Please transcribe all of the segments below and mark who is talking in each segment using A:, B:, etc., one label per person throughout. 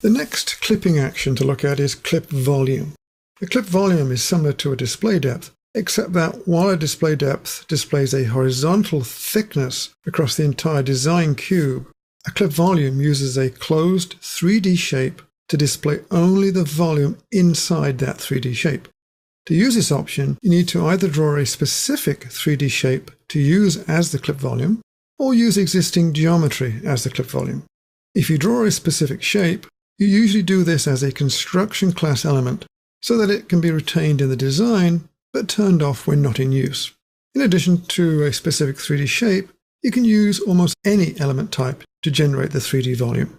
A: The next clipping action to look at is clip volume. The clip volume is similar to a display depth, except that while a display depth displays a horizontal thickness across the entire design cube, a clip volume uses a closed 3D shape to display only the volume inside that 3D shape. To use this option, you need to either draw a specific 3D shape to use as the clip volume, or use existing geometry as the clip volume. If you draw a specific shape, you usually do this as a construction class element so that it can be retained in the design but turned off when not in use. In addition to a specific 3D shape, you can use almost any element type to generate the 3D volume.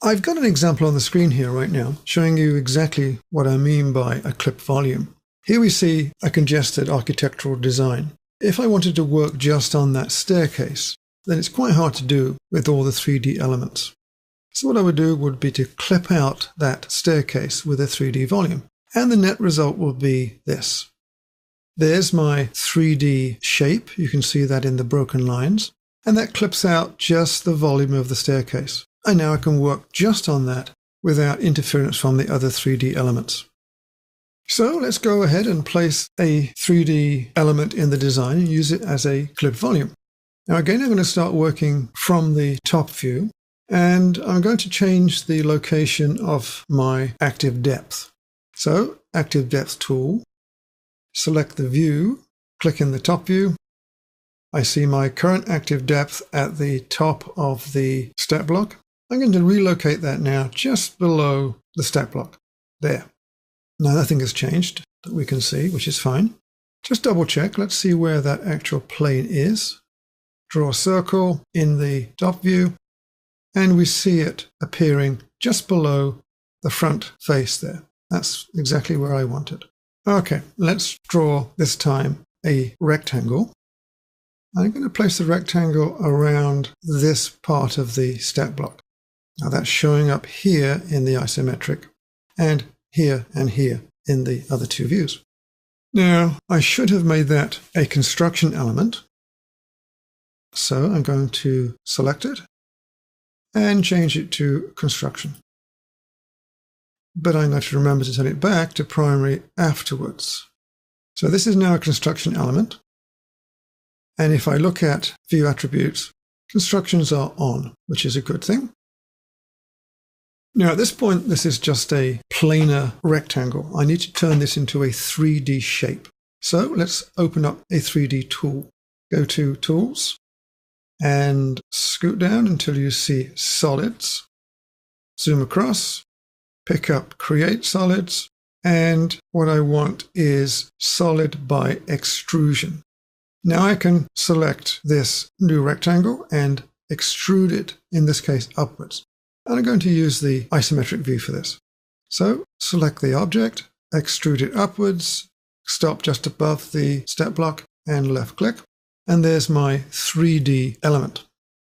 A: I've got an example on the screen here right now showing you exactly what I mean by a clip volume. Here we see a congested architectural design. If I wanted to work just on that staircase, then it's quite hard to do with all the 3D elements. So what I would do would be to clip out that staircase with a 3D volume, and the net result will be this. There's my 3D shape, you can see that in the broken lines, and that clips out just the volume of the staircase. And now I can work just on that without interference from the other 3D elements. So let's go ahead and place a 3D element in the design and use it as a clip volume. Now again, I'm going to start working from the top view, and I'm going to change the location of my active depth. So active depth tool, select the view, click in the top view. I see my current active depth at the top of the step block. I'm going to relocate that now just below the step block. There. Now nothing has changed that we can see, which is fine. Just double check. Let's see where that actual plane is. Draw a circle in the top view, and we see it appearing just below the front face there. That's exactly where I want it. Okay, let's draw this time a rectangle. I'm going to place the rectangle around this part of the step block. Now that's showing up here in the isometric, and here in the other two views. Now, I should have made that a construction element. So I'm going to select it and change it to construction. But I'm going to remember to turn it back to primary afterwards. So this is now a construction element. And if I look at view attributes, constructions are on, which is a good thing. Now at this point, this is just a planar rectangle. I need to turn this into a 3D shape. So let's open up a 3D tool. Go to Tools and scoot down until you see Solids. Zoom across, pick up Create Solids, and what I want is Solid by Extrusion. Now I can select this new rectangle and extrude it, in this case upwards. And I'm going to use the isometric view for this. So select the object, extrude it upwards, stop just above the step block and left click. And there's my 3D element.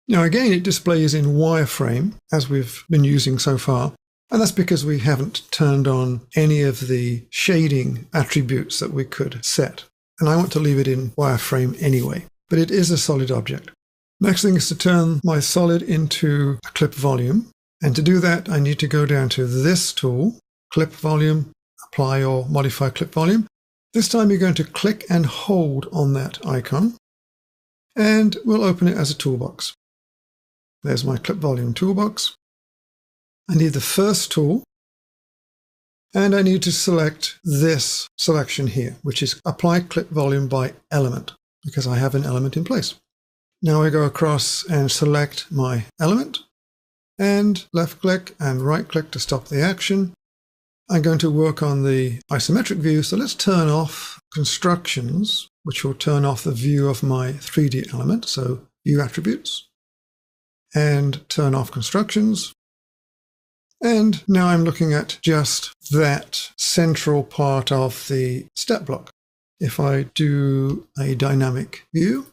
A: Now again, it displays in wireframe as we've been using so far. And that's because we haven't turned on any of the shading attributes that we could set. And I want to leave it in wireframe anyway, but it is a solid object. Next thing is to turn my solid into a clip volume. And to do that, I need to go down to this tool, Clip Volume, Apply or Modify Clip Volume. This time you're going to click and hold on that icon, and we'll open it as a toolbox. There's my Clip Volume toolbox. I need the first tool, and I need to select this selection here, which is Apply Clip Volume by Element, because I have an element in place. Now I go across and select my element, and left click and right click to stop the action. I'm going to work on the isometric view, so let's turn off constructions, which will turn off the view of my 3D element, so view attributes, and turn off constructions. And now I'm looking at just that central part of the step block. If I do a dynamic view,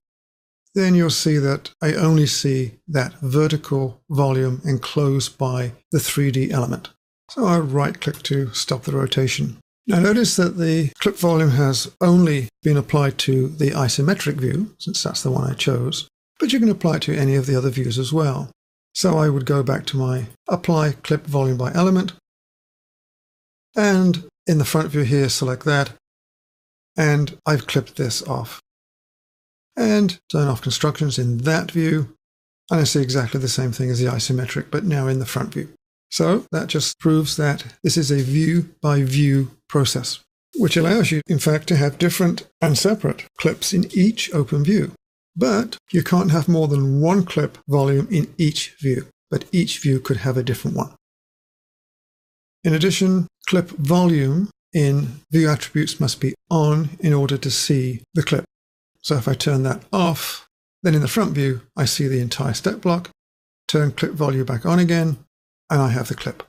A: then you'll see that I only see that vertical volume enclosed by the 3D element. So I'll right-click to stop the rotation. Now notice that the clip volume has only been applied to the isometric view, since that's the one I chose, but you can apply it to any of the other views as well. So I would go back to my Apply Clip Volume by Element, and in the front view here, select that, and I've clipped this off. And turn off constructions in that view, and I see exactly the same thing as the isometric, but now in the front view. So that just proves that this is a view-by-view process, which allows you, in fact, to have different and separate clips in each open view. But you can't have more than one clip volume in each view, but each view could have a different one. In addition, clip volume in view attributes must be on in order to see the clip. So if I turn that off, then in the front view, I see the entire step block, turn clip volume back on again, and I have the clip.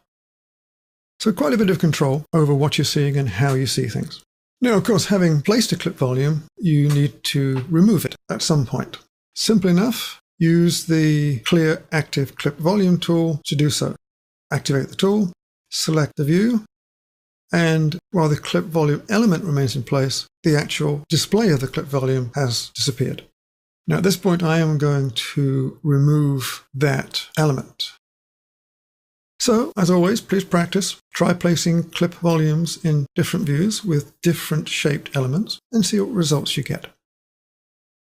A: So quite a bit of control over what you're seeing and how you see things. Now, of course, having placed a clip volume, you need to remove it at some point. Simple enough, use the Clear Active Clip Volume tool to do so. Activate the tool, select the view, and while the clip volume element remains in place, the actual display of the clip volume has disappeared. Now at this point, I am going to remove that element. So, as always, please practice. Try placing clip volumes in different views with different shaped elements and see what results you get.